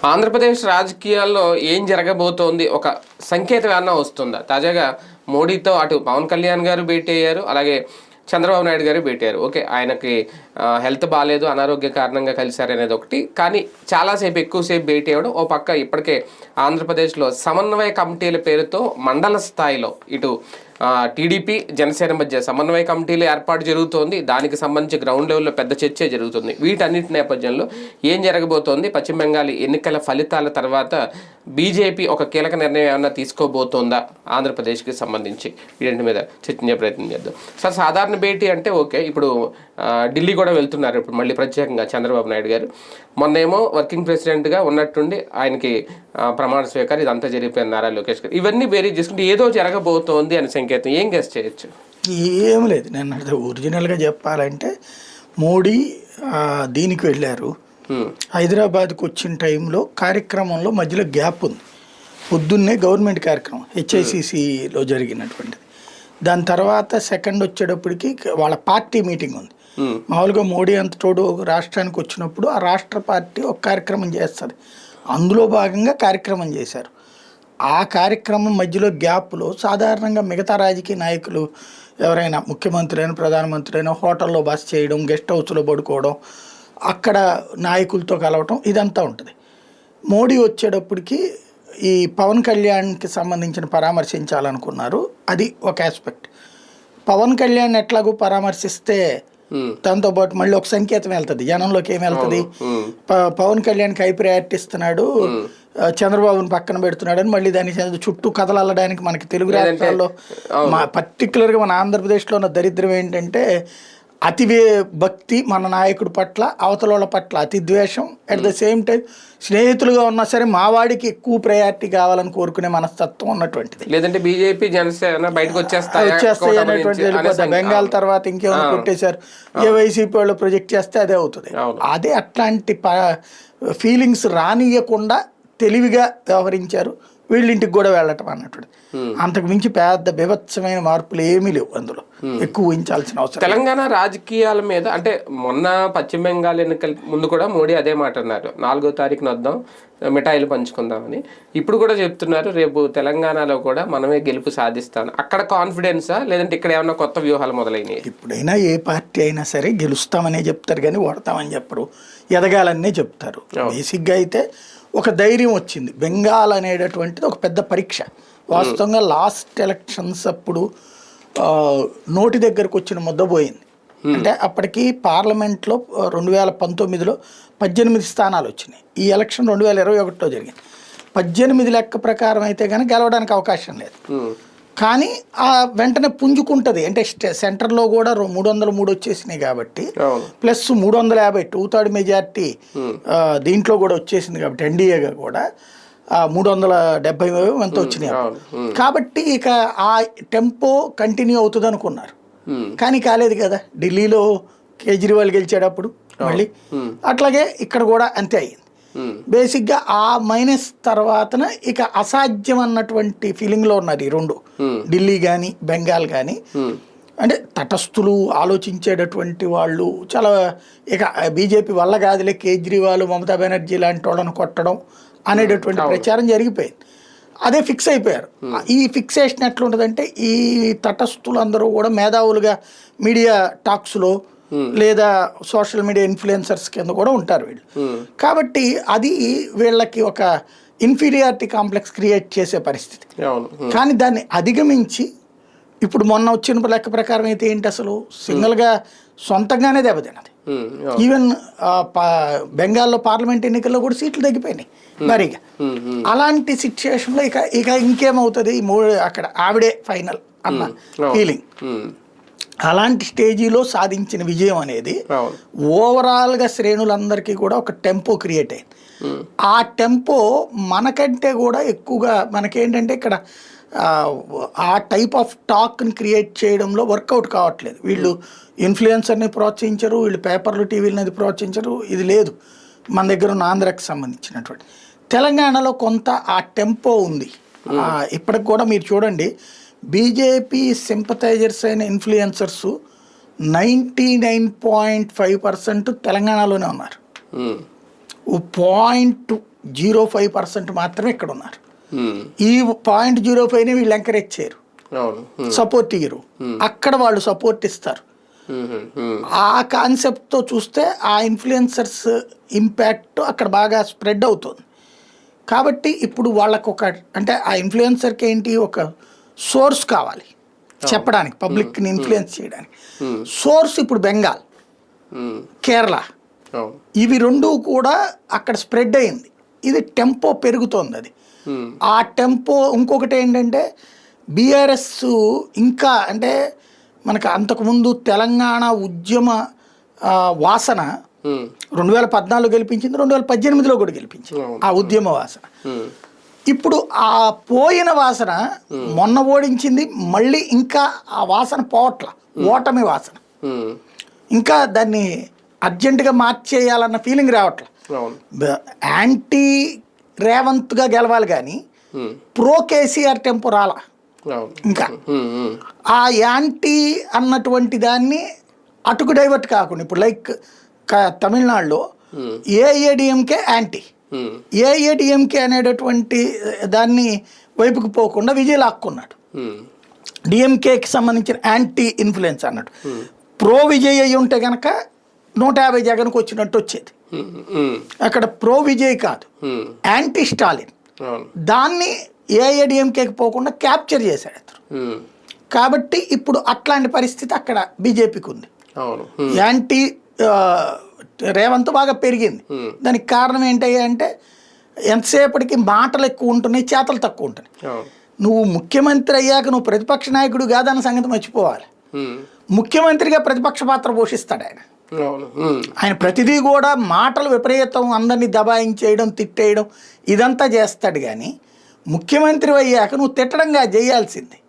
ఆంధ్రప్రదేశ్ రాజకీయాల్లో ఏం జరగబోతోంది, ఒక సంకేతం ఏమన్నా వస్తుందా? తాజాగా మోడీతో అటు పవన్ కళ్యాణ్ గారు భేటీ అయ్యారు, అలాగే చంద్రబాబు నాయుడు గారు భేటీ అయ్యారు. ఓకే, ఆయనకి హెల్త్ బాగాలేదు, అనారోగ్య కారణంగా కలిశారు అనేది ఒకటి. కానీ చాలాసేపు ఎక్కువసేపు భేటీ అవ్వడం ఓ పక్క. ఇప్పటికే ఆంధ్రప్రదేశ్లో సమన్వయ కమిటీల పేరుతో మండల స్థాయిలో ఇటు టీడీపీ జనసేన మధ్య సమన్వయ కమిటీలు ఏర్పాటు జరుగుతోంది. దానికి సంబంధించి గ్రౌండ్ లెవెల్లో పెద్ద చర్చే జరుగుతుంది. వీటన్నిటి నేపథ్యంలో ఏం జరగబోతోంది, పశ్చిమ బెంగాల్ ఎన్నికల ఫలితాల తర్వాత బీజేపీ ఒక కీలక నిర్ణయం ఏమన్నా తీసుకోబోతోందా ఆంధ్రప్రదేశ్కి సంబంధించి, వీటి మీద చర్చించే ప్రయత్నం చేద్దాం. సార్, సాధారణ భేటీ అంటే ఓకే, ఇప్పుడు ఢిల్లీ కూడా వెళ్తున్నారు ఇప్పుడు మళ్ళీ ప్రత్యేకంగా చంద్రబాబు నాయుడు గారు. మొన్నేమో వర్కింగ్ ప్రెసిడెంట్గా ఉన్నట్టుండి ఆయనకి ప్రమాణ స్వీకారం ఇదంతా జరిగిపోయింది నారా లోకేష్ గారు. ఇవన్నీ వేరీ చేసుకుంటే ఏదో జరగబోతోంది అని సంకేతం ఏం గెస్ చేయొచ్చు? ఏం లేదు, నేను అంటే ఒరిజినల్గా చెప్పాలంటే మోడీ దీనికి వెళ్ళారు, హైదరాబాద్కి వచ్చిన టైంలో కార్యక్రమంలో మధ్యలో గ్యాప్ ఉంది. పొద్దున్నే గవర్నమెంట్ కార్యక్రమం హెచ్ఐసిసిలో జరిగినటువంటిది. దాని తర్వాత సెకండ్ వచ్చేటప్పటికి వాళ్ళ పార్టీ మీటింగ్ ఉంది. మామూలుగా మోడీ అంత తోడు రాష్ట్రానికి వచ్చినప్పుడు ఆ రాష్ట్ర పార్టీ ఒక కార్యక్రమం చేస్తుంది, అందులో భాగంగా కార్యక్రమం చేశారు. ఆ కార్యక్రమం మధ్యలో గ్యాప్లో సాధారణంగా మిగతా రాజకీయ నాయకులు ఎవరైనా ముఖ్యమంత్రి అయినా ప్రధానమంత్రి అయినా హోటల్లో బస చేయడం, గెస్ట్ హౌస్లో పడుకోవడం, అక్కడ నాయకులతో కలవటం ఇదంతా ఉంటుంది. మోడీ వచ్చేటప్పటికి ఈ పవన్ కళ్యాణ్కి సంబంధించిన పరామర్శించాలనుకున్నారు, అది ఒక ఆస్పెక్ట్. పవన్ కళ్యాణ్ ఎట్లాగో పరామర్శిస్తే దాంతోపాటు మళ్ళీ ఒక సంకేతం వెళ్తుంది జనంలోకి. ఏం వెళ్తుంది, పవన్ కళ్యాణ్కి హై ప్రయారిటీ ఇస్తున్నాడు, చంద్రబాబుని పక్కన పెడుతున్నాడు అని మళ్ళీ దాని చుట్టూ కథలు అల్లడానికి మనకి తెలుగు రాష్ట్రాల్లో పర్టికులర్గా మన ఆంధ్రప్రదేశ్లో ఉన్న దరిద్రం ఏంటంటే అతి భక్తి మన నాయకుడి పట్ల, అవతల పట్ల అతి ద్వేషం, అట్ ద సేమ్ టైం స్నేహితులుగా ఉన్నా సరే మావాడికి ఎక్కువ ప్రయారిటీ కావాలని కోరుకునే మనస్తత్వం ఉన్నటువంటిది. లేదంటే బీజేపీ జనసేన బయటకు వచ్చేస్తాయి అనేటువంటి బెంగాల్ తర్వాత ఇంకేమైనా కొట్టేశారు, ఏ వైసీపీ వాళ్ళు ప్రొజెక్ట్ చేస్తే అదే అవుతుంది. అదే అట్లాంటి ఫీలింగ్స్ రానియకుండా తెలివిగా వ్యవహరించారు. వీళ్ళింటికి కూడా వెళ్ళటం అన్నట్టు. అంతకు మించి పెద్ద బీభత్సమైన మార్పులు ఏమీ లేవు, అందులో ఎక్కువ ఊహించాల్సిన అవసరం. తెలంగాణ రాజకీయాల మీద అంటే మొన్న పశ్చిమ బెంగాల్ ఎన్నికల ముందు కూడా మోడీ అదే మాట అన్నారు, 4వ తారీఖున వద్దాం మిఠాయిలు పంచుకుందామని. ఇప్పుడు కూడా చెప్తున్నారు రేపు తెలంగాణలో కూడా మనమే గెలుపు సాధిస్తాను. అక్కడ కాన్ఫిడెన్సా, లేదంటే ఇక్కడ ఏమన్నా కొత్త వ్యూహాలు మొదలైనవి? ఎప్పుడైనా ఏ పార్టీ అయినా సరే గెలుస్తామనే చెప్తారు కానీ ఓడతామని చెప్పరు, ఎదగాలనే చెప్తారు. బేసిక్గా అయితే ఒక ధైర్యం వచ్చింది. బెంగాల్ అనేటటువంటిది ఒక పెద్ద పరీక్ష. వాస్తవంగా లాస్ట్ ఎలక్షన్స్ అప్పుడు నోటి దగ్గరకు వచ్చిన ముద్ద పోయింది. అంటే అప్పటికి పార్లమెంట్లో 2019లో 18 స్థానాలు వచ్చినాయి. ఈ ఎలక్షన్ 2021లో జరిగింది. 18 లెక్క ప్రకారం అయితే కానీ గెలవడానికి అవకాశం లేదు. కానీ ఆ వెంటనే పుంజుకుంటుంది. అంటే సెంటర్లో కూడా 303 వచ్చేసినాయి కాబట్టి, ప్లస్ 350 2/3 మెజార్టీ దీంట్లో కూడా వచ్చేసింది కాబట్టి ఎన్డీఏగా కూడా 370 ఎంత వచ్చినాయి. కాబట్టి ఇక ఆ టెంపో కంటిన్యూ అవుతుంది అనుకున్నారు, కానీ కాలేదు కదా. ఢిల్లీలో కేజ్రీవాల్ గెలిచేటప్పుడు మళ్ళీ అట్లాగే ఇక్కడ కూడా అంతే అయ్యింది. బేసిక్గా ఆ మైనస్ తర్వాతన ఇక అసాధ్యం అన్నటువంటి ఫీలింగ్లో ఉన్నారు ఈ రెండు, ఢిల్లీ కానీ బెంగాల్ కానీ. అంటే తటస్థులు ఆలోచించేటటువంటి వాళ్ళు చాలా ఇక బీజేపీ వల్ల కాదులే కేజ్రీవాల్ మమతా బెనర్జీ లాంటి వాళ్ళని కొట్టడం అనేటటువంటి ప్రచారం జరిగిపోయింది. అదే ఫిక్స్ అయిపోయారు. ఈ ఫిక్సేషన్ ఎట్లుంటుందంటే ఈ తటస్థులు అందరూ కూడా మేధావులుగా మీడియా టాక్స్లో లేదా సోషల్ మీడియా ఇన్ఫ్లుయెన్సర్స్ కింద కూడా ఉంటారు వీళ్ళు. కాబట్టి అది వీళ్ళకి ఒక ఇన్ఫీరియారిటీ కాంప్లెక్స్ క్రియేట్ చేసే పరిస్థితి. కానీ దాన్ని అధిగమించి ఇప్పుడు మొన్న వచ్చిన లెక్క ప్రకారం అయితే ఏంటి, అసలు సింగిల్గా సొంతంగానే దెబ్బతిన్నది. ఈవెన్ బెంగాల్లో పార్లమెంట్ ఎన్నికల్లో కూడా సీట్లు తగ్గిపోయినాయి మరిగా. అలాంటి సిచ్యుయేషన్లో ఇక ఇంకేమవుతుంది, అక్కడ ఆవిడే ఫైనల్ అన్న ఫీలింగ్. అలాంటి స్టేజీలో సాధించిన విజయం అనేది ఓవరాల్గా శ్రేణులందరికీ కూడా ఒక టెంపో క్రియేట్ అయింది. ఆ టెంపో మనకంటే కూడా ఎక్కువగా మనకేంటంటే ఇక్కడ ఆ టైప్ ఆఫ్ టాక్ని క్రియేట్ చేయడంలో వర్కౌట్ కావట్లేదు. వీళ్ళు ఇన్ఫ్లుయెన్సర్ని ప్రోత్సహించరు, వీళ్ళు పేపర్లు టీవీలని ప్రోత్సహించరు. ఇది లేదు మన దగ్గర ఉన్న ఆంధ్రాకి సంబంధించినటువంటి. తెలంగాణలో కొంత ఆ టెంపో ఉంది. ఇప్పటికి కూడా మీరు చూడండి, బీజేపీ సింపథైజర్స్ అయిన ఇన్ఫ్లుయెన్సర్స్ 99.5% తెలంగాణలోనే ఉన్నారు. 0.1 0.05% మాత్రమే ఇక్కడ ఉన్నారు. ఉమ్, ఈ 0.05ని వీళ్ళు ఎంకరేజ్ చేయరు, అవును. సపోర్ట్ ఇయ్యరు. అక్కడ వాళ్ళు సపోర్ట్ ఇస్తారు. ఉమ్, ఉమ్, ఆ కాన్సెప్ట్తో చూస్తే ఆ ఇన్ఫ్లుయెన్సర్స్ ఇంపాక్ట్ అక్కడ బాగా స్ప్రెడ్ అవుతుంది. కాబట్టి ఇప్పుడు వాళ్ళకు ఒక అంటే ఆ ఇన్ఫ్లుయెన్సర్కి ఏంటి ఒక సోర్స్ కావాలి చెప్పడానికి, పబ్లిక్ని ఇన్ఫ్లుయెన్స్ చేయడానికి. సోర్స్ ఇప్పుడు బెంగాల్, ఉమ్, కేరళ, అవును. ఇవి రెండు కూడా అక్కడ స్ప్రెడ్ అయింది. ఇది టెంపో పెరుగుతోంది. అది ఉమ్, ఆ టెంపో ఇంకొకటి ఏంటంటే బీఆర్ఎస్ ఇంకా అంటే మనకు అంతకుముందు తెలంగాణ ఉద్యమ వాసన ఉమ్, 2014 గెలిపించింది, 2018లో కూడా గెలిపించింది ఆ ఉద్యమ వాసన. ఉమ్, ఇప్పుడు ఆ పోయిన వాసన మొన్న ఓడించింది, మళ్ళీ ఇంకా ఆ వాసన పోవట్ల, ఓటమి వాసన. ఉమ్, ఇంకా దాన్ని అర్జెంటుగా మార్చేయాలన్న ఫీలింగ్ రావట్లే. అవును. యాంటీ రేవంత్గా గెలవాలి కానీ ఉమ్, ప్రో కేసీఆర్ టెంపో రాలా అవును. ఇంకా. ఉమ్, ఉమ్, ఆ యాంటీ అన్నటువంటి దాన్ని అటుకు డైవర్ట్ కాకుండా ఇప్పుడు లైక్ తమిళనాడులో ఏఐఏడిఎంకే యాంటీ, ఉమ్, ఏఐఏడిఎంకే అనేటటువంటి దాన్ని వైపుకు పోకుండా విజయ్ లాక్కున్నాడు. ఉమ్, డిఎంకేకి సంబంధించిన యాంటీ ఇన్ఫ్లుయెన్స్ అన్నట్టు. ప్రో విజయ్ అయ్యి ఉంటే కనుక 150 జగన్కి వచ్చినట్టు వచ్చేది. ఉమ్, ఉమ్, అక్కడ ప్రో విజయ్ కాదు, ఉమ్, యాంటీ స్టాలిన్. అవును. దాన్ని ఏఐఏడిఎంకేకి పోకుండా క్యాప్చర్ చేశాడు అతను. ఉమ్, కాబట్టి ఇప్పుడు అట్లాంటి పరిస్థితి అక్కడ బీజేపీకి ఉంది. అవును. ఉమ్, యాంటీ రేవంత్ బాగా పెరిగింది. దానికి కారణం ఏంటయ్యా అంటే ఎంతసేపటికి మాటలు ఎక్కువ ఉంటున్నాయి, చేతలు తక్కువ ఉంటున్నాయి. అవును. నువ్వు ముఖ్యమంత్రి అయ్యాక నువ్వు ప్రతిపక్ష నాయకుడు కాదన్న సంగతి మర్చిపోవాలి. ఉమ్, ముఖ్యమంత్రిగా ప్రతిపక్ష పాత్ర పోషిస్తాడు ఆయన. అవును. ఉమ్, ఆయన ప్రతిదీ కూడా మాటలు విపరీతం, అందరినీ దబాయించేయడం, తిట్టేయడం ఇదంతా చేస్తాడు. కానీ ముఖ్యమంత్రి అయ్యాక నువ్వు తిట్టడంగా చేయాల్సింది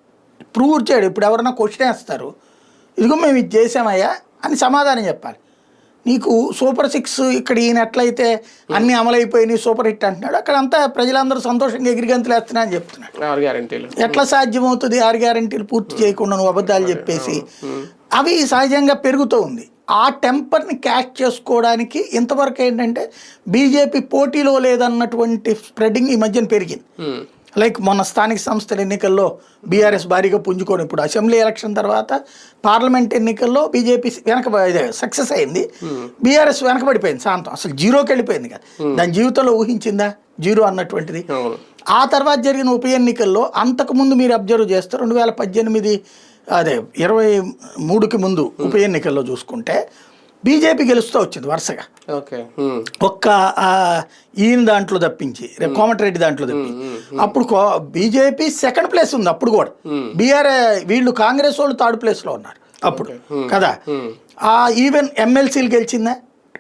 ప్రూవ్ చేయడు. ఇప్పుడు ఎవరైనా క్వశ్చన్ వేస్తారు, ఇదిగో మేము ఇది చేసామయ్యా అని సమాధానం చెప్పాలి. నీకు సూపర్ 6 ఇక్కడ ఈయన ఎట్లయితే అన్నీ అమలైపోయినాయి సూపర్ హిట్ అంటున్నాడు, అక్కడ అంతా ప్రజలందరూ సంతోషంగా ఎగిరిగంతులు వేస్తున్నా అని చెప్తున్నాడు. 6 గ్యారెంటీలు ఎట్లా సాధ్యమవుతుంది 6 గ్యారెంటీలు పూర్తి చేయకుండా నువ్వు అబద్ధాలు చెప్పేసి? అవి సహజంగా పెరుగుతూ ఉంది. ఆ టెంపర్ని క్యాచ్ చేసుకోవడానికి ఇంతవరకు ఏంటంటే బీజేపీ పోటీలో లేదన్నటువంటి స్ప్రెడ్డింగ్ ఈ మధ్యన పెరిగింది. లైక్ మొన్న స్థానిక సంస్థల ఎన్నికల్లో బీఆర్ఎస్ భారీగా పుంజుకొని, ఇప్పుడు అసెంబ్లీ ఎలక్షన్ తర్వాత పార్లమెంట్ ఎన్నికల్లో బీజేపీ సక్సెస్ అయింది, బీఆర్ఎస్ వెనకబడిపోయింది, శాంతం అసలు జీరోకి వెళ్ళిపోయింది కదా. దాని జీవితంలో ఊహించిందా జీరో అన్నటువంటిది? ఆ తర్వాత జరిగిన ఉప ఎన్నికల్లో అంతకుముందు మీరు అబ్జర్వ్ చేస్తే 2018 23కి ముందు ఉప ఎన్నికల్లో చూసుకుంటే బీజేపీ గెలుస్తూ వచ్చింది వరుసగా. ఒక్క ఈయన దాంట్లో తప్పించి, కోమటిరెడ్డి దాంట్లో తప్పించి. అప్పుడు బీజేపీ సెకండ్ ప్లేస్ ఉంది అప్పుడు కూడా. వీళ్ళు కాంగ్రెస్ వాళ్ళు థర్డ్ ప్లేస్లో ఉన్నారు అప్పుడు కదా. ఈవెన్ ఎమ్మెల్సీలు గెలిచిందా,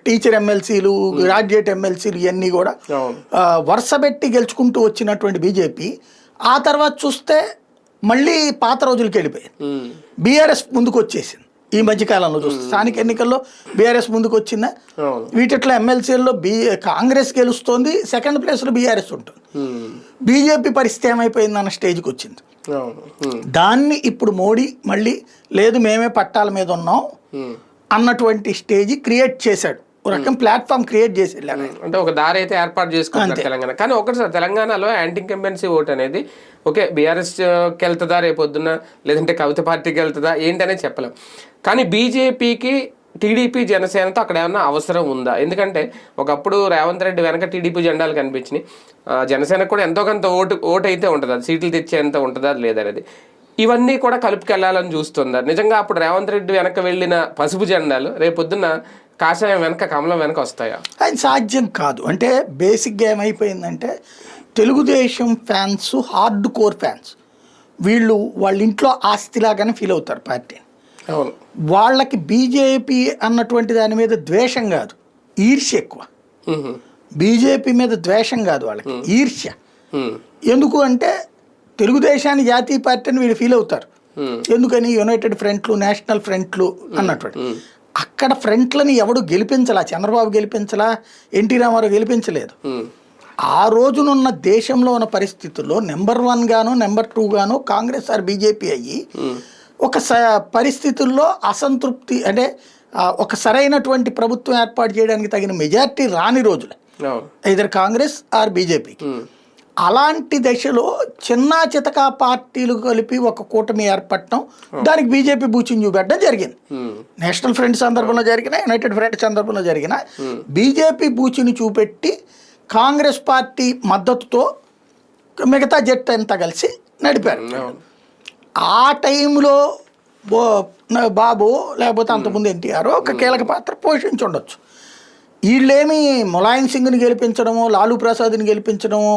టీచర్ ఎమ్మెల్సీలు, గ్రాడ్యుయేట్ ఎమ్మెల్సీలు ఇవన్నీ కూడా వరుస పెట్టి గెలుచుకుంటూ వచ్చినటువంటి బీజేపీ ఆ తర్వాత చూస్తే మళ్ళీ పాత రోజులకి వెళ్ళిపోయింది. బీఆర్ఎస్ ముందుకు వచ్చేసింది ఈ మధ్యకాలంలో చూస్తే. స్థానిక ఎన్నికల్లో బీఆర్ఎస్ ముందుకు వచ్చిందా, వీటిట్లో ఎమ్మెల్సీల్లో కాంగ్రెస్ గెలుస్తోంది, సెకండ్ ప్లేస్లో బీఆర్ఎస్ ఉంటుంది. బీజేపీ పరిస్థితి ఏమైపోయింది అన్న స్టేజ్కి వచ్చింది. దాన్ని ఇప్పుడు మోడీ మళ్ళీ లేదు మేమే పట్టాల మీద ఉన్నాం అన్నటువంటి స్టేజ్ క్రియేట్ చేశాడు, ఒక రకం ప్లాట్ఫామ్ క్రియేట్ చేసేది. అంటే ఒక దారి అయితే ఏర్పాటు చేసుకుంటారు తెలంగాణ. కానీ ఒకటి తెలంగాణలో యాంటీ ఇన్కంబెన్సీ ఓట్ అనేది ఓకే బీఆర్ఎస్కి వెళ్తుందా రేపొద్దున, లేదంటే కవిత పార్టీకి వెళ్తుందా ఏంటనేది చెప్పలేం. కానీ బీజేపీకి టీడీపీ జనసేనతో అక్కడ ఏమన్నా అవసరం ఉందా? ఎందుకంటే ఒకప్పుడు రేవంత్ రెడ్డి వెనక టీడీపీ జెండాలు కనిపించినాయి, జనసేనకు కూడా ఎంతో కొంత ఓటు అయితే ఉంటుంది, అది సీట్లు తెచ్చేంత ఉంటుందా లేదనేది. ఇవన్నీ కూడా కలుపుకెళ్లాలని చూస్తున్నారు. నిజంగా అప్పుడు రేవంత్ రెడ్డి వెనక వెళ్ళిన పసుపు జెండాలు రేపొద్దున కాషాయం వెనక కమలం వెనక వస్తాయా? అది సాధ్యం కాదు. అంటే బేసిక్గా ఏమైపోయిందంటే Telugu Desam fans hard core fans, వీళ్ళు వాళ్ళ ఇంట్లో ఆస్తిలాగానే ఫీల్ అవుతారు పార్టీని. అవును. వాళ్ళకి బీజేపీ అన్నటువంటి దాని మీద ద్వేషం కాదు, ఈర్ష్య ఎక్కువ. బీజేపీ మీద ద్వేషం కాదు, వాళ్ళకి ఈర్ష్య. ఎందుకు అంటే తెలుగుదేశాన్ని జాతీయ పార్టీ అని వీళ్ళు ఫీల్ అవుతారు. ఎందుకని యునైటెడ్ ఫ్రంట్లు, నేషనల్ ఫ్రంట్లు అన్నటువంటి. అక్కడ ఫ్రంట్లని ఎవడు గెలిపించలా, చంద్రబాబు గెలిపించలా, ఎన్టీ రామారావు గెలిపించలేదు. ఆ రోజునున్న దేశంలో ఉన్న పరిస్థితుల్లో నెంబర్ 1 గాను నెంబర్ 2 గాను కాంగ్రెస్ ఆర్ బీజేపీ అయ్యి ఒక పరిస్థితుల్లో అసంతృప్తి అంటే ఒక సరైనటువంటి ప్రభుత్వం ఏర్పాటు చేయడానికి తగిన మెజార్టీ రాని రోజులే. Either Congress or BJP. అలాంటి దశలో చిన్న చితకా పార్టీలు కలిపి ఒక కూటమి ఏర్పడటం, దానికి బీజేపీ బూచిని చూపెట్టడం జరిగింది. నేషనల్ ఫ్రంట్ సందర్భంలో జరిగిన, యునైటెడ్ ఫ్రంట్ సందర్భంలో జరిగిన బీజేపీ బూచిని చూపెట్టి కాంగ్రెస్ పార్టీ మద్దతుతో మిగతా జట్టు అంతా కలిసి నడిపారు. ఆ టైంలో బాబు లేకపోతే అంతకుముందు ఎన్టీఆర్ ఒక కీలక పాత్ర పోషించి ఉండొచ్చు. వీళ్ళేమి ములాయం సింగ్ని గెలిపించడమో, లాలూ ప్రసాద్ని గెలిపించడమో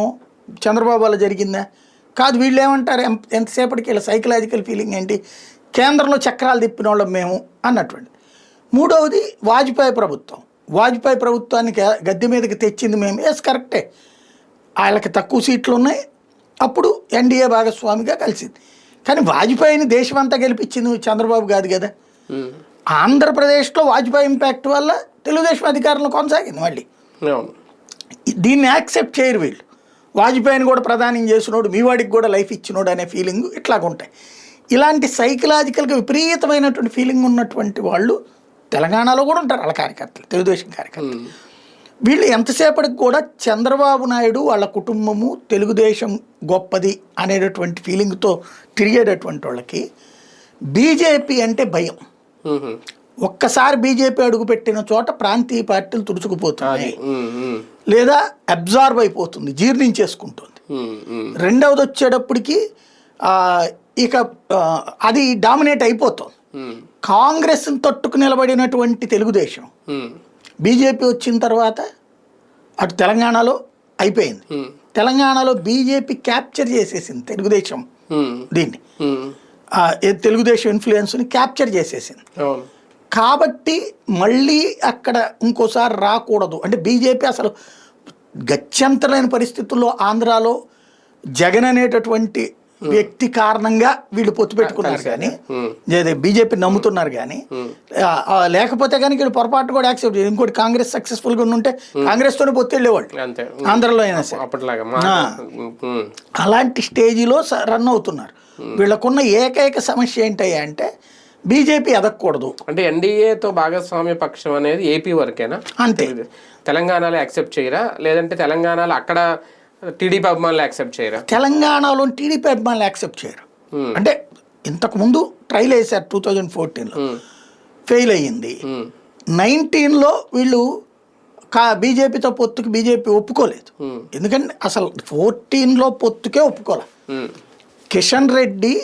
చంద్రబాబు వల్ల జరిగిందా? కాదు. వీళ్ళు ఏమంటారు, ఎంతసేపటికి వీళ్ళ సైకలాజికల్ ఫీలింగ్ ఏంటి, కేంద్రంలో చక్రాలు తిప్పిన వాళ్ళం మేము అన్నటువంటి. మూడవది వాజ్పేయి ప్రభుత్వం. వాజ్పేయి ప్రభుత్వాన్ని గద్దె మీదకి తెచ్చింది మేము. ఎస్, కరెక్టే, వాళ్ళకి తక్కువ సీట్లు ఉన్నాయి, అప్పుడు ఎన్డీఏ భాగస్వామిగా కలిసింది. కానీ వాజ్పేయిని దేశమంతా గెలిపించింది చంద్రబాబు కాదు కదా. ఆంధ్రప్రదేశ్లో వాజ్పేయి ఇంపాక్ట్ వల్ల తెలుగుదేశం అధికారంలో కొనసాగింది. మళ్ళీ దీన్ని యాక్సెప్ట్ చేయరు వీళ్ళు. వాజ్పేయిని కూడా ప్రధానం చేసినోడు, మీ వాడికి కూడా లైఫ్ ఇచ్చినోడు అనే ఫీలింగ్ ఇట్లాగుంటాయి. ఇలాంటి సైకలాజికల్గా విపరీతమైనటువంటి ఫీలింగ్ ఉన్నటువంటి వాళ్ళు తెలంగాణలో కూడా ఉంటారు. వాళ్ళ కార్యకర్తలు, తెలుగుదేశం కార్యకర్తలు. వీళ్ళు ఎంతసేపటికి కూడా చంద్రబాబు నాయుడు వాళ్ళ కుటుంబము తెలుగుదేశం గొప్పది అనేటటువంటి ఫీలింగ్తో తిరిగేటటువంటి వాళ్ళకి బీజేపీ అంటే భయం. ఒక్కసారి బీజేపీ అడుగుపెట్టిన చోట ప్రాంతీయ పార్టీలు తుడుచుకుపోతున్నాయి, లేదా అబ్జార్బ్ అయిపోతుంది, జీర్ణించేసుకుంటుంది. రెండవది వచ్చేటప్పటికి ఇక అది డామినేట్ అయిపోతుంది. కాంగ్రెస్ని తట్టుకు నిలబడినటువంటి తెలుగుదేశం బీజేపీ వచ్చిన తర్వాత అటు తెలంగాణలో అయిపోయింది. తెలంగాణలో బీజేపీ క్యాప్చర్ చేసేసింది తెలుగుదేశం దీన్ని, తెలుగుదేశం ఇన్ఫ్లుయెన్స్ని క్యాప్చర్ చేసేసింది. కాబట్టి మళ్ళీ అక్కడ ఇంకోసారి రాకూడదు అంటే బీజేపీ అసలు గత్యంతరలేని పరిస్థితుల్లో ఆంధ్రాలో జగన్ అనేటటువంటి వ్యక్తి కారణంగా వీళ్ళు పొత్తు పెట్టుకున్నారు కానీ బీజేపీ నమ్ముతున్నారు కానీ, లేకపోతే కానీ వీళ్ళు పొరపాటు కూడా యాక్సెప్ట్ చేయరు. ఇంకోటి కాంగ్రెస్ సక్సెస్ఫుల్గా ఉంటే కాంగ్రెస్తోనే పొత్తు వెళ్ళేవాళ్ళు ఆంధ్రలో అయినా సరే. అలాంటి స్టేజిలో రన్ అవుతున్నారు. వీళ్ళకున్న ఏకైక సమస్య ఏంటయ్యా అంటే బీజేపీ ఎదగకూడదు. అంటే ఎన్డీఏతో భాగస్వామ్య పక్షం అనేది ఏపీ వరకేనా? అంతే. తెలంగాణలో యాక్సెప్ట్ చేయరా? లేదంటే తెలంగాణలో అక్కడ టీడీపీ అభిమానులు యాక్సెప్ట్ చేయరా? తెలంగాణలో టీడీపీ అభిమానులు యాక్సెప్ట్ చేయరు. అంటే ఇంతకుముందు ట్రైల్ వేశారు 2014లో, ఫెయిల్ అయ్యింది. 19లో వీళ్ళు బీజేపీతో పొత్తుకి బీజేపీ ఒప్పుకోలేదు. ఎందుకంటే అసలు 14లో పొత్తుకే ఒప్పుకోలే. Kishan Reddy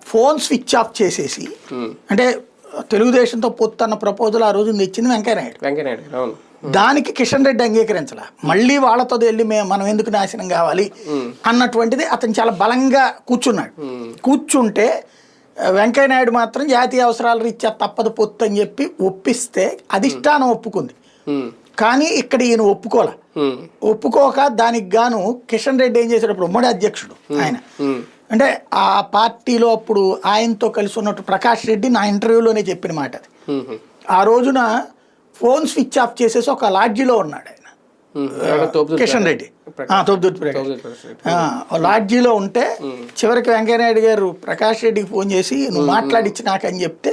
phone switch off చేసేసి, అంటే తెలుగుదేశంతో పొత్తు అన్న ప్రపోజల్ ఆ రోజు తెచ్చింది వెంకయ్యనాయుడు. దానికి కిషన్ రెడ్డి అంగీకరించాల. మళ్ళీ వాళ్ళతో వెళ్ళి మనం ఎందుకు నాశనం కావాలి అన్నటువంటిది అతను చాలా బలంగా కూర్చున్నాడు. కూర్చుంటే వెంకయ్యనాయుడు మాత్రం జాతీయ అవసరాల రీత్యా తప్పదు పొత్తు అని చెప్పి ఒప్పిస్తే అధిష్టానం ఒప్పుకుంది. కానీ ఇక్కడ ఈయన ఒప్పుకోక దానికి గాను కిషన్ రెడ్డి ఏం చేశాడు, అప్పుడు ఉమ్మడి అధ్యక్షుడు ఆయన, అంటే ఆ పార్టీలో అప్పుడు ఆయనతో కలిసి ఉన్నట్టు ప్రకాష్ రెడ్డి నా ఇంటర్వ్యూలోనే చెప్పిన మాట అది. ఆ రోజున ఫోన్ స్విచ్ ఆఫ్ చేసేసి ఒక లాడ్జీలో ఉన్నాడు ఆయన, కిషన్ రెడ్డి, తోపుదుర్తి లాడ్జీలో ఉంటే చివరికి వెంకయ్యనాయుడు గారు ప్రకాష్ రెడ్డికి ఫోన్ చేసి నువ్వు మాట్లాడిచ్చి నాకని చెప్తే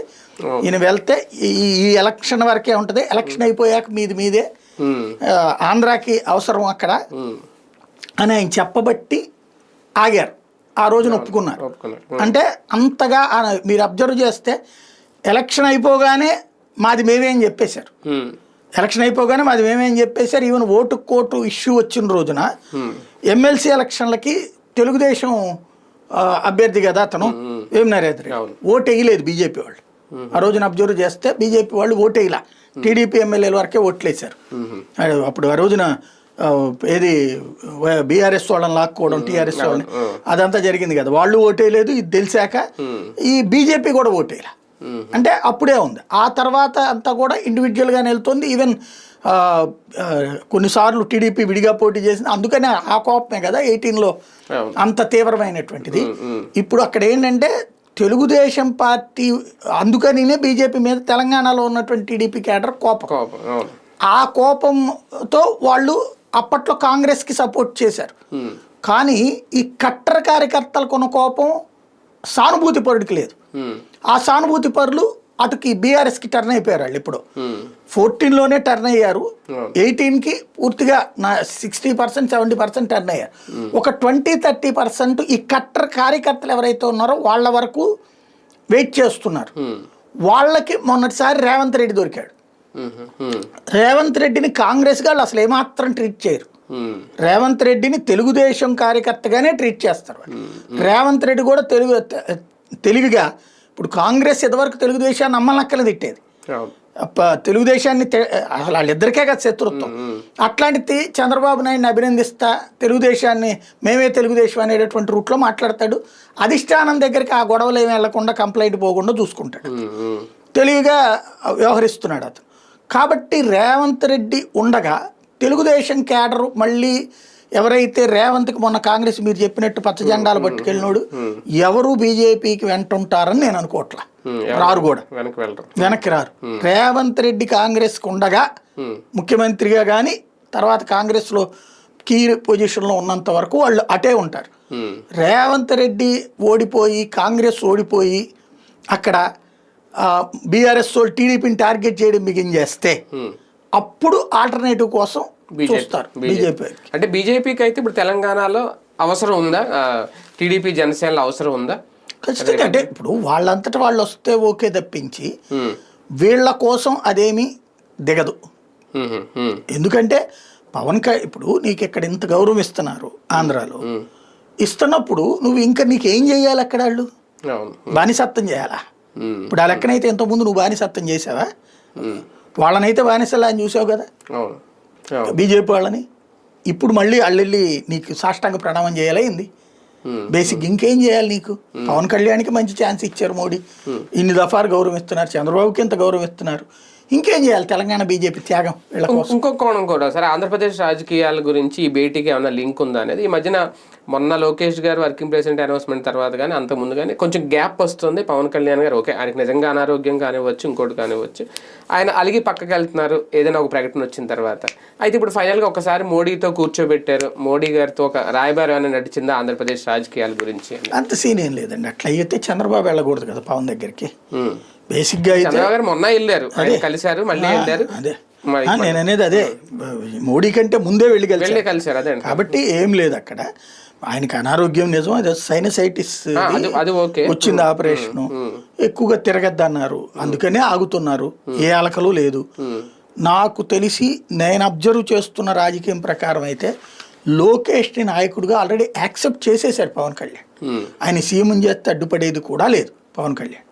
ఈయన వెళ్తే ఈ ఎలక్షన్ వరకే ఉంటుంది, ఎలక్షన్ అయిపోయాక మీదే ఆంధ్రాకి అవసరం అక్కడ అని ఆయన చెప్పబట్టి ఆగారు. ఆ రోజున ఒప్పుకున్నారు. అంటే అంతగా మీరు అబ్జర్వ్ చేస్తే ఎలక్షన్ అయిపోగానే మాది మేమేం చెప్పేశారు. ఈవెన్ ఓటు కోటు ఇష్యూ వచ్చిన రోజున ఎమ్మెల్సీ ఎలక్షన్లకి తెలుగుదేశం అభ్యర్థి కదా అతను వేం నరేంద్ర ఓటు వేయలేదు బీజేపీ వాళ్ళు. ఆ రోజున అబ్జర్వ్ చేస్తే బీజేపీ వాళ్ళు ఓటు వేయలా, టీడీపీ ఎమ్మెల్యేల వరకే ఓట్లేశారు. అప్పుడు ఆ రోజున ఏది బీఆర్ఎస్ వాళ్ళని లాక్కోవడం, టీఆర్ఎస్ వాళ్ళని, అదంతా జరిగింది కదా. వాళ్ళు ఓటేయలేదు. ఇది తెలిసాక ఈ బీజేపీ కూడా ఓటేయలే. అంటే అప్పుడే ఉంది. ఆ తర్వాత అంతా కూడా ఇండివిజువల్గానే వెళ్తుంది. ఈవెన్ కొన్నిసార్లు టీడీపీ విడిగా పోటీ చేసింది. అందుకనే ఆ కోపమే కదా 18లో అంత తీవ్రమైనటువంటిది. ఇప్పుడు అక్కడ ఏంటంటే తెలుగుదేశం పార్టీ, అందుకనే బీజేపీ మీద తెలంగాణలో ఉన్నటువంటి టీడీపీ క్యాడర్ కోపం. ఆ కోపంతో వాళ్ళు అప్పట్లో కాంగ్రెస్కి సపోర్ట్ చేశారు. కానీ ఈ కట్టర్ కార్యకర్తలకు ఉన్న కోపం సానుభూతి పరుడికి లేదు. ఆ సానుభూతి పరులు అటుకి బీఆర్ఎస్కి టర్న్ అయిపోయారు వాళ్ళు. ఇప్పుడు 14లోనే టర్న్ అయ్యారు, 18కి పూర్తిగా 60% 70% టర్న్ అయ్యారు. ఒక 20-30% ఈ కట్టర్ కార్యకర్తలు ఎవరైతే ఉన్నారో వాళ్ళ వరకు వెయిట్ చేస్తున్నారు. వాళ్ళకి మొన్నటిసారి రేవంత్ రెడ్డి దొరికాడు. రేవంత్ రెడ్డిని కాంగ్రెస్ వాళ్ళు అసలు ఏమాత్రం ట్రీట్ చేయరు. రేవంత్ రెడ్డిని తెలుగుదేశం కార్యకర్తగానే ట్రీట్ చేస్తారు. రేవంత్ రెడ్డి కూడా తెలివిగా ఇప్పుడు కాంగ్రెస్ ఇదివరకు తెలుగుదేశాన్ని అమ్మలక్కలు తిట్టేది, తెలుగుదేశాన్ని అసలు వాళ్ళిద్దరికే కదా శత్రుత్వం. అట్లాంటిది చంద్రబాబు నాయుడిని అభినందిస్తా తెలుగుదేశాన్ని మేమే తెలుగుదేశం అనేటటువంటి రూట్లో మాట్లాడతాడు. అధిష్టానం దగ్గరికి ఆ గొడవలు ఏమి వెళ్లకుండా కంప్లైంట్ పోకుండా చూసుకుంటాడు. తెలివిగా వ్యవహరిస్తున్నాడు అతను. కాబట్టి రేవంత్ రెడ్డి ఉండగా తెలుగుదేశం క్యాడరు మళ్ళీ ఎవరైతే రేవంత్కి మొన్న కాంగ్రెస్ మీరు చెప్పినట్టు పచ్చ జెండాలు పట్టుకెళ్ళినోడు ఎవరు బీజేపీకి వెంట ఉంటారని నేను అనుకోవట్లా. రారు కూడా, వెనక్కి రారు. రేవంత్ రెడ్డి కాంగ్రెస్కి ఉండగా ముఖ్యమంత్రిగా కానీ తర్వాత కాంగ్రెస్లో కీ పొజిషన్లో ఉన్నంత వరకు వాళ్ళు అటే ఉంటారు. రేవంత్ రెడ్డి ఓడిపోయి కాంగ్రెస్ ఓడిపోయి అక్కడ బీఆర్ఎస్ వాళ్ళు టీడీపీని టార్గెట్ చేయడం బిగించేస్తే అప్పుడు ఆల్టర్నేటివ్ కోసం చూస్తారు బీజేపీ. అంటే బీజేపీకి అయితే ఇప్పుడు తెలంగాణలో అవసరం ఉందా, టీడీపీ జనసేనలో అవసరం ఉందా? ఖచ్చితంగా. అంటే ఇప్పుడు వాళ్ళంతటా వాళ్ళు వస్తే ఓకే తప్పించి వీళ్ళ కోసం అదేమీ దిగదు. ఎందుకంటే పవన్ ఇప్పుడు నీకు ఇక్కడ ఇంత గౌరవం ఇస్తున్నారు ఆంధ్రాలో, ఇస్తున్నప్పుడు నువ్వు ఇంకా నీకేం చేయాలి అక్కడ? వాళ్ళు బానిసత్వం చేయాలా? ఇప్పుడు ఆ లెక్కనైతే ఇంతకుముందు నువ్వు బానిసత్వం చేసావా? వాళ్ళనైతే బానిసలా అని చూసావు కదా బీజేపీ వాళ్ళని. ఇప్పుడు మళ్ళీ వాళ్ళెళ్ళి నీకు సాష్టాంగ ప్రణామం చేయాలైంది. బేసిక్ ఇంకేం చేయాలి నీకు? పవన్ కళ్యాణ్కి మంచి ఛాన్స్ ఇచ్చారు మోడీ, ఇన్ని దఫాలు గౌరవం ఇస్తున్నారు, చంద్రబాబుకి ఇంత గౌరవం ఇస్తున్నారు, ఇంకేం చేయాలి? తెలంగాణ బీజేపీ త్యాగం వీళ్ళ కోసం. ఇంకొక కోణం కూడా సరే, ఆంధ్రప్రదేశ్ రాజకీయాల గురించి ఈ భేటీకి ఏమైనా లింక్ ఉందా అనేది ఈ మధ్యన మొన్న లోకేష్ గారు వర్కింగ్ ప్రెసిడెంట్ అనౌన్స్మెంట్ తర్వాత కానీ అంతకుముందు కానీ కొంచెం గ్యాప్ వస్తుంది. పవన్ కళ్యాణ్ గారు ఓకే ఆయనకి నిజంగా అనారోగ్యం కానివ్వచ్చు, ఇంకోటి కానివ్వచ్చు, ఆయన అలిగి పక్కకి వెళ్తున్నారు ఏదైనా ఒక ప్రకటన వచ్చిన తర్వాత. అయితే ఇప్పుడు ఫైనల్గా ఒకసారి మోడీతో కూర్చోబెట్టారు, మోడీ గారితో ఒక రాయబారి ఏమైనా నడిచిందా ఆంధ్రప్రదేశ్ రాజకీయాల గురించి? అంత సీన్ ఏం లేదండి. అట్లా అయితే చంద్రబాబు వెళ్ళకూడదు కదా పవన్ దగ్గరికి. బేసిక్ గా చంద్రబాబు గారు మొన్న వెళ్ళారు, కలిశారు, మళ్ళీ వెళ్ళారు. అదే నేను అనేది, అదే మోడీ కంటే ముందే వెళ్ళి కలిశారు. అదే కాబట్టి ఏం లేదు అక్కడ. ఆయనకి అనారోగ్యం నిజం, అది సైనసైటిస్ వచ్చింది, ఆపరేషను, ఎక్కువగా తిరగద్దన్నారు, అందుకనే ఆగుతున్నారు, ఏ అలకలు లేదు. నాకు తెలిసి నేను అబ్జర్వ్ చేస్తున్న రాజకీయం ప్రకారం అయితే లోకేష్ని నాయకుడిగా ఆల్రెడీ యాక్సెప్ట్ చేసేసాడు పవన్ కళ్యాణ్. ఆయన సీఎం చేస్తే అడ్డుపడేది కూడా లేదు పవన్ కళ్యాణ్.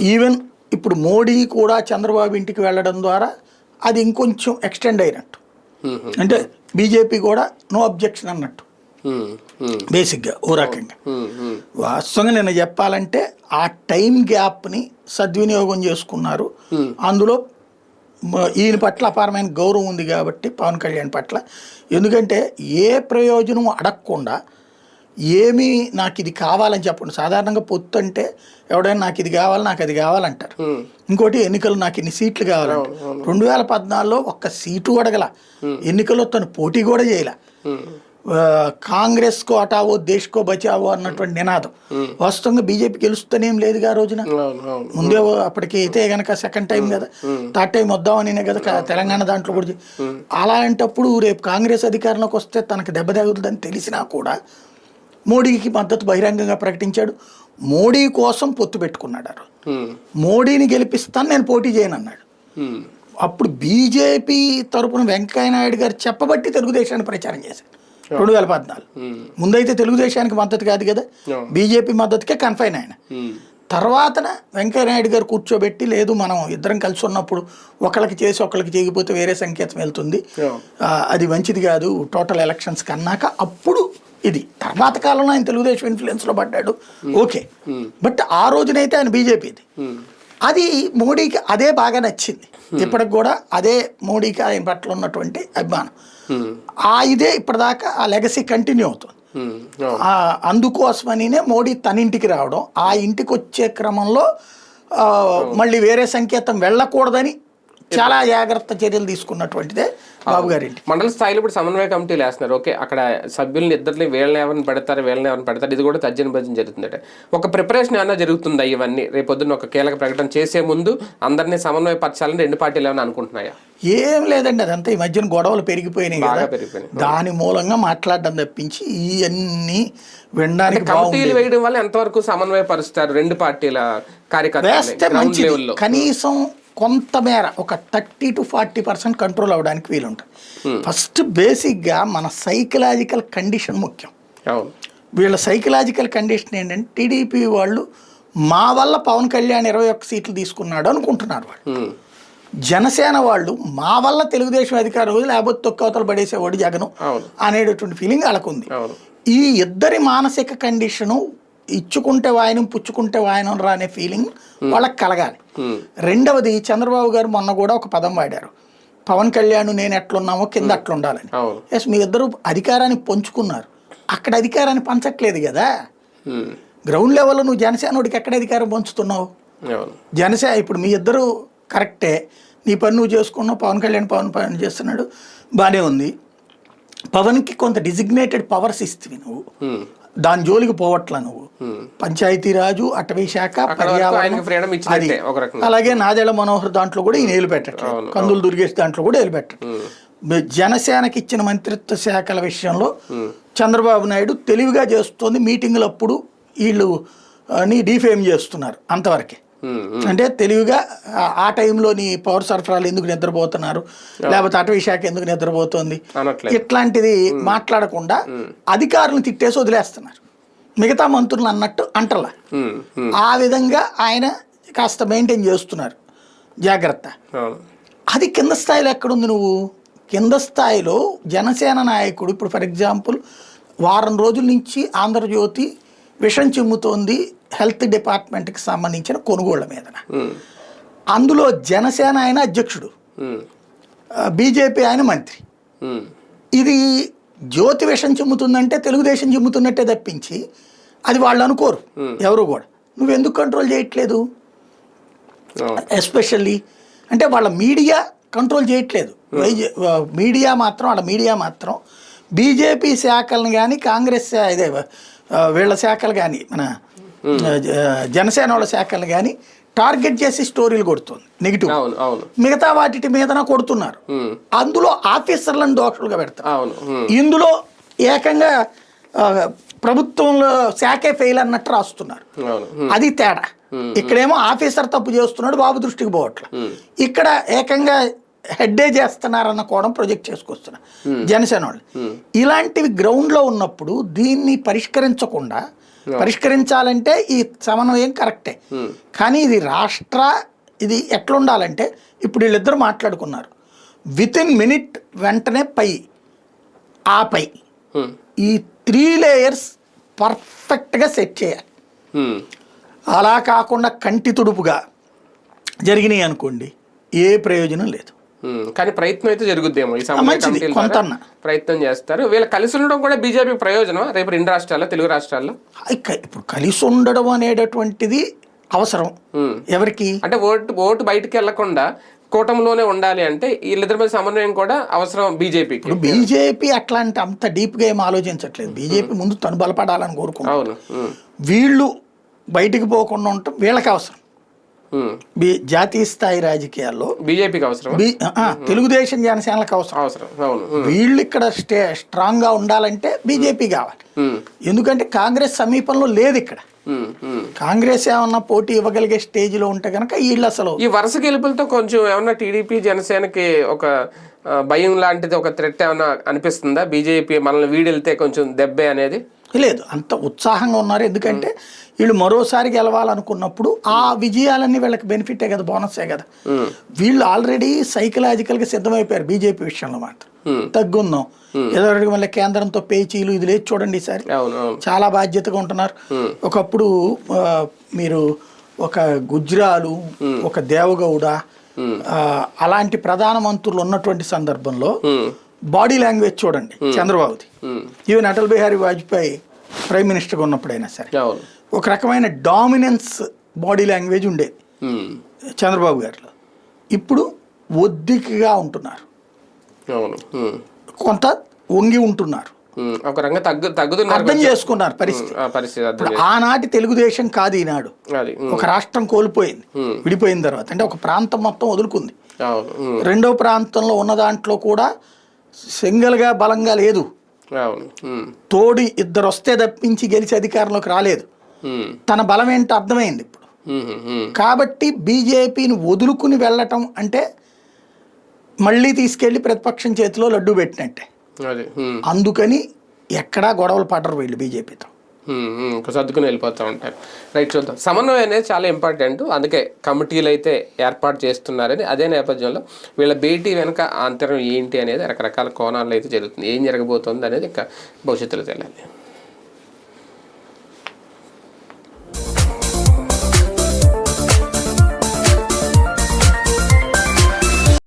ఈవెన్ ఇప్పుడు మోడీ కూడా చంద్రబాబు ఇంటికి వెళ్ళడం ద్వారా అది ఇంకొంచెం ఎక్స్టెండ్ అయినట్టు, అంటే బీజేపీ కూడా నో అబ్జెక్షన్ అన్నట్టు బేసిక్గా ఓ రకంగా. వాస్తవంగా నేను చెప్పాలంటే ఆ టైం గ్యాప్ని సద్వినియోగం చేసుకున్నారు. అందులో ఈయన పట్ల అపారమైన గౌరవం ఉంది కాబట్టి పవన్ కళ్యాణ్ పట్ల. ఎందుకంటే ఏ ప్రయోజనం అడగకుండా ఏమీ నాకు ఇది కావాలని చెప్పండి. సాధారణంగా పొత్తు అంటే ఎవడైనా నాకు ఇది కావాలి, నాకు అది కావాలంటారు. ఇంకోటి ఎన్నికలు నాకు ఇన్ని సీట్లు కావాలంటారు. 2014లో ఒక్క సీటు అడగల, ఎన్నికల్లో తను పోటీ కూడా చేయలే. కాంగ్రెస్కో హటావో దేశ్కో బచావో అన్నటువంటి నినాదం. వాస్తవంగా బీజేపీ గెలుస్తూనేం లేదుగా ఆ రోజున. ముందే అప్పటికి అయితే కనుక సెకండ్ టైం కదా, థర్డ్ టైం వద్దామని కదా తెలంగాణ దాంట్లో కూడా. అలాంటప్పుడు రేపు కాంగ్రెస్ అధికారంలోకి వస్తే తనకు దెబ్బ తగులుతుందని తెలిసినా కూడా మోడీకి మద్దతు బహిరంగంగా ప్రకటించాడు. మోడీ కోసం పొత్తు పెట్టుకున్నాడు. మోడీని గెలిపిస్తాను, నేను పోటీ చేయను అన్నాడు. అప్పుడు బీజేపీ తరపున వెంకయ్యనాయుడు గారు చెప్పబట్టి తెలుగుదేశాన్ని ప్రచారం చేశారు 2014. ముందైతే తెలుగుదేశానికి మద్దతు కాదు కదా, బీజేపీ మద్దతుకే కన్ఫైన్ ఆయన. తర్వాతన వెంకయ్యనాయుడు గారు కూర్చోబెట్టి, లేదు మనం ఇద్దరం కలిసి ఉన్నప్పుడు ఒకళ్ళకి చేసి ఒకళ్ళకి చేయకపోతే వేరే సంకేతం వెళ్తుంది, అది మంచిది కాదు టోటల్ ఎలక్షన్స్ కన్నాక, అప్పుడు ఇది. తర్వాత కాలంలో ఆయన తెలుగుదేశం ఇన్ఫ్లుయెన్స్లో పడ్డాడు, ఓకే. బట్ ఆ రోజునైతే ఆయన బీజేపీది. అది మోడీకి అదే బాగా నచ్చింది. ఇప్పటికి కూడా అదే మోడీకి ఆయన పట్ల ఉన్నటువంటి అభిమానం. ఆ ఇదే ఇప్పటిదాకా ఆ లెగసీ కంటిన్యూ అవుతుంది. అందుకోసమనినే మోడీ తన ఇంటికి రావడం, ఆ ఇంటికి వచ్చే క్రమంలో మళ్ళీ వేరే సంకేతం వెళ్ళకూడదని చాలా జాగ్రత్త చర్యలు తీసుకున్నటువంటిదే బాబు గారింటి. మండల స్థాయిలో ఇప్పుడు సమన్వయ కమిటీలు వేస్తున్నారు. ఓకే, అక్కడ సభ్యుల్ని ఇద్దరిని వీళ్ళని ఎవరిని పెడతారు, ఇది కూడా తర్జన భర్జన జరుగుతుందట. ఒక ప్రిపరేషన్ ఏమైనా జరుగుతుందా ఇవన్నీ? రేపొద్దున ఒక కీలక ప్రకటన చేసే ముందు అందరినీ సమన్వయపరచాలని రెండు పార్టీలు ఏమైనా అనుకుంటున్నాయా? ఏం లేదండి, అదంతా ఈ మధ్యన గొడవలు పెరిగిపోయినాయి కదా, దాని మూలంగా మాట్లాడడం తప్పించి ఇవన్నీ వినడానికి కమిటీలు వేయడం వల్ల ఎంతవరకు సమన్వయపరుస్తారు రెండు పార్టీల కార్యకర్తలు? కనీసం కొంతమేర ఒక 30 to 40% కంట్రోల్ అవ్వడానికి వీలుంటుంది. ఫస్ట్ బేసిక్గా మన సైకలాజికల్ కండిషన్ ముఖ్యం. వీళ్ళ సైకలాజికల్ కండిషన్ ఏంటంటే టీడీపీ వాళ్ళు మా వల్ల పవన్ కళ్యాణ్ 21 సీట్లు తీసుకున్నాడు అనుకుంటున్నారు వాళ్ళు. జనసేన వాళ్ళు మా వల్ల తెలుగుదేశం అధికారం లేకపోతే తొక్కవతలు పడేసేవాడు జగను అనేటటువంటి ఫీలింగ్ వాళ్ళకు ఉంది. ఈ ఇద్దరి మానసిక కండిషను ఇచ్చుకుంటే వాయనం పుచ్చుకుంటే వాయనం రా అనే ఫీలింగ్ వాళ్ళకి కలగాలి. రెండవది, చంద్రబాబు గారు మొన్న కూడా ఒక పదం వాడారు, పవన్ కళ్యాణ్ నేను ఎట్లున్నామో కింద అట్లా ఉండాలని. ఎస్, మీ ఇద్దరు అధికారాన్ని పంచుకున్నారు, అక్కడ అధికారాన్ని పంచట్లేదు కదా. గ్రౌండ్ లెవెల్లో నువ్వు జనసేనోడికి ఎక్కడ అధికారం పంచుతున్నావు? ఇప్పుడు మీ ఇద్దరు కరెక్టే, నీ పని నువ్వు చేసుకున్నావు, పవన్ కళ్యాణ్ పని చేస్తున్నాడు, బాగానే ఉంది. పవన్కి కొంత డిజిగ్నేటెడ్ పవర్స్ ఇస్తుంది నువ్వు, దాని జోలికి పోవట్లా నువ్వు. పంచాయతీరాజు, అటవీ శాఖ, పర్యావరణం, అలాగే నాదెళ్ల మనోహర్ దాంట్లో కూడా ఈయన ఏలు పెట్టట్లేదు, కందులు దుర్గేష్ దాంట్లో కూడా ఏలు పెట్టట్లేదు. జనసేనకి ఇచ్చిన మంత్రిత్వ శాఖల విషయంలో చంద్రబాబు నాయుడు తెలివిగా చేస్తోంది, మీటింగులప్పుడు వీళ్ళు డిఫేమ్ చేస్తున్నారు అంతవరకే. అంటే తెలివిగా ఆ టైంలో నీ పౌర సరఫరాలు ఎందుకు నిద్రపోతున్నారు, లేకపోతే అటవీ శాఖ ఎందుకు నిద్రపోతుంది, ఇట్లాంటిది మాట్లాడకుండా అధికారులను తిట్టేసి వదిలేస్తున్నారు, మిగతా మంత్రులు అన్నట్టు అంటలా. ఆ విధంగా ఆయన కాస్త మెయింటైన్ చేస్తున్నారు జాగ్రత్త. అది కింద స్థాయిలో ఎక్కడుంది? నువ్వు కింద స్థాయిలో జనసేన నాయకుడు ఇప్పుడు ఫర్ ఎగ్జాంపుల్ వారం రోజుల నుంచి ఆంధ్రజ్యోతి విషం చిమ్ముతోంది హెల్త్ డిపార్ట్మెంట్కి సంబంధించిన కొనుగోళ్ల మీద. అందులో జనసేన ఆయన అధ్యక్షుడు, బీజేపీ ఆయన మంత్రి. ఇది జ్యోతి విషం చిమ్ముతుందంటే తెలుగుదేశం చిమ్ముతున్నట్టే తప్పించి అది వాళ్ళు అనుకోరు ఎవరు కూడా. నువ్వెందుకు కంట్రోల్ చేయట్లేదు? ఎస్పెషల్లీ అంటే వాళ్ళ మీడియా కంట్రోల్ చేయట్లేదు. మీడియా మాత్రం బీజేపీ శాఖలను కానీ కాంగ్రెస్ ఇదే వీళ్ళ శాఖలు కానీ మన జనసేన వాళ్ళ శాఖలు కానీ టార్గెట్ చేసి స్టోరీలు కొడుతుంది నెగిటివ్. మిగతా వాటి మీదన కొడుతున్నారు, అందులో ఆఫీసర్లను దోషులుగా పెడతారు. ఇందులో ఏకంగా ప్రభుత్వంలో శాఖే ఫెయిల్ అన్నట్టు రాస్తున్నారు. అది తేడా. ఇక్కడేమో ఆఫీసర్ తప్పు చేస్తున్నాడు, బాబు దృష్టికి పోవట్ల. ఇక్కడ ఏకంగా హెడ్డే చేస్తున్నారన్న కోణం ప్రొజెక్ట్ చేసుకొస్తున్నారు జనసేన వాళ్ళు. ఇలాంటివి గ్రౌండ్లో ఉన్నప్పుడు దీన్ని పరిష్కరించాలంటే ఈ సమన్వయం కరెక్టే. కానీ ఇది ఇది ఎట్లుండాలంటే ఇప్పుడు వీళ్ళిద్దరు మాట్లాడుకున్నారు, వితిన్ మినిట్ వెంటనే పై ఈ 3 layers పర్ఫెక్ట్గా సెట్ చేయాలి. అలా కాకుండా కంటి తుడుపుగా జరిగినాయి అనుకోండి ఏ ప్రయోజనం లేదు. కానీ ప్రయత్నం అయితే జరుగుద్దేమో, ఈ ప్రయత్నం చేస్తారు. వీళ్ళు కలిసి ఉండడం కూడా బీజేపీ ప్రయోజనం రేపు 2 రాష్ట్రాల్లో, తెలుగు రాష్ట్రాల్లో. ఇప్పుడు కలిసి ఉండడం అనేటటువంటిది అవసరం ఎవరికి? అంటే ఓటు బయటికి వెళ్లకుండా కూటమిలోనే ఉండాలి అంటే వీళ్ళిద్దరి మీద సమన్వయం కూడా అవసరం బీజేపీకి. బీజేపీ అట్లాంటి అంత డీప్గా ఏం ఆలోచించట్లేదు. బీజేపీ ముందు తను బలపడాలని కోరుకుంటారు. వీళ్ళు బయటికి పోకుండా ఉండటం వీళ్ళకి అవసరం. జాతీయ స్థాయి రాజకీయాల్లో బీజేపీకి అవసరం, తెలుగుదేశం జనసేనలకు అవసరం. వీళ్ళు ఇక్కడ స్ట్రాంగ్ గా ఉండాలంటే బీజేపీ కావాలి. ఎందుకంటే కాంగ్రెస్ సమీపంలో లేదు. ఇక్కడ కాంగ్రెస్ ఏమన్నా పోటీ ఇవ్వగలిగే స్టేజ్ లో ఉంటే కనుక వీళ్ళు అసలు ఈ వరుస గెలుపులతో కొంచెం ఏమన్నా టీడీపీ జనసేనకి ఒక భయం లాంటిది, ఒక థ్రెట్ ఏమన్నా అనిపిస్తుందా? బీజేపీ మనల్ని వీడెళ్తే కొంచెం దెబ్బే అనేది లేదు, అంత ఉత్సాహంగా ఉన్నారు. ఎందుకంటే వీళ్ళు మరోసారి గెలవాలనుకున్నప్పుడు ఆ విజయాలన్నీ వీళ్ళకి బెనిఫిటే కదా, బోనస్సే కదా. వీళ్ళు ఆల్రెడీ సైకలాజికల్గా సిద్ధమైపోయారు బీజేపీ విషయంలో మాత్రం. తగ్గుందాం ఏదో మళ్ళీ కేంద్రంతో పేచీలు ఇది లేదు చూడండి, ఈసారి చాలా బాధ్యతగా ఉంటున్నారు. ఒకప్పుడు మీరు ఒక గుజ్రాలు, ఒక దేవగౌడ అలాంటి ప్రధానమంత్రులు ఉన్నటువంటి సందర్భంలో బాడీ లాంగ్వేజ్ చూడండి చంద్రబాబుది. ఈవెన్ అటల్ బిహారీ వాజ్పేయి ప్రైమ్ మినిస్టర్గా ఉన్నప్పుడైనా సరే ఒక రకమైన డామినెన్స్ బాడీ లాంగ్వేజ్ ఉండేది చంద్రబాబు గారిలో. ఇప్పుడు ఒద్దికగా ఉంటున్నారు, అవును. కొంత వంగి ఉంటున్నారు. ఒక రంగా తగ్గుతున్నారు, అర్థం చేసుకున్నారు పరిస్థితి. పరిస్థితి అర్థం ఇప్పుడు ఆనాటి తెలుగుదేశం కాదు ఈనాడు. అది ఒక రాష్ట్రం కోల్పోయింది విడిపోయిన తర్వాత, అంటే ఒక ప్రాంతం మొత్తం వదులుకుంది. అవును. రెండో ప్రాంతంలో ఉన్న దాంట్లో కూడా సింగిల్గా బలంగా లేదు, అవును. తోడి ఇద్దరు వస్తే తప్పించి గెలిచి అధికారంలోకి రాలేదు. తన బలం ఏంటో అర్థమైంది ఇప్పుడు. కాబట్టి బీజేపీని వదులుకుని వెళ్ళటం అంటే మళ్ళీ తీసుకెళ్లి ప్రతిపక్షం చేతిలో లడ్డు పెట్టినట్టే. అది అందుకని ఎక్కడా గొడవలు పడరు వీళ్ళు బీజేపీతో. సర్దుకుని వెళ్ళిపోతూ ఉంటారు. రైట్, చూద్దాం. సమన్వయం అనేది చాలా ఇంపార్టెంట్, అందుకే కమిటీలు అయితే ఏర్పాటు చేస్తున్నారని. అదే నేపథ్యంలో వీళ్ళ భేటీ వెనుక ఆంతరం ఏంటి అనేది రకరకాల కోణాల్లో అయితే జరుగుతుంది. ఏం జరగబోతుంది అనేది ఇంకా భవిష్యత్తులో తెలియాలి.